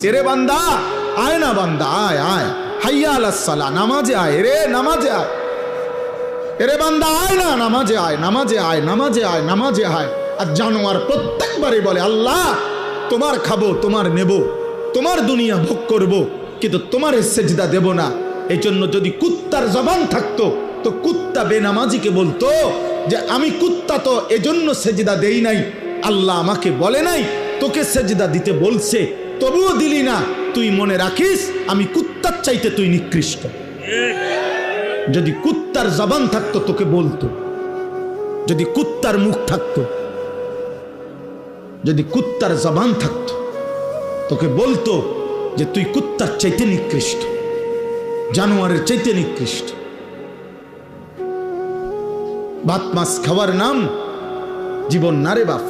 तेरे बंदा आए ना बंदा आए आए हैया अलस सला नामाजे आए रे नामाजे आए तेरे बंदा आए ना नामाजे आए नामाजे आए नामाजे आए नामाजे आए আর জানোয়ার প্রত্যেকবারই বলে আল্লাহ তোমার খাবো তোমার নেব তোমার দুনিয়া ভোগ করব কিন্তু তোমার সেজদা দেব না। এইজন্য যদি কুত্তার জবান থাকতো তো কুত্তা বেনামাজিকে বলতো যে আমি কুত্তা তো এজন্য সেজদা দেই নাই, আল্লাহ আমাকে বলে নাই তোকে সেজদা দিতে বলছে তবুও দিলি না, তুই মনে রাখিস আমি কুত্তার চাইতে তুই নিকৃষ্ট। যদি কুত্তার জবান থাকতো তোকে বলতো, যদি কুত্তার মুখ থাকতো, যদি কুত্তার জবান থাকতো তোকে বলতো যে তুই কুত্তার চাইতে নিকৃষ্ট, জানোয়ারের চাইতে নিকৃষ্ট। ভাত মাছ খাওয়ার নাম জীবন না রে বাপ।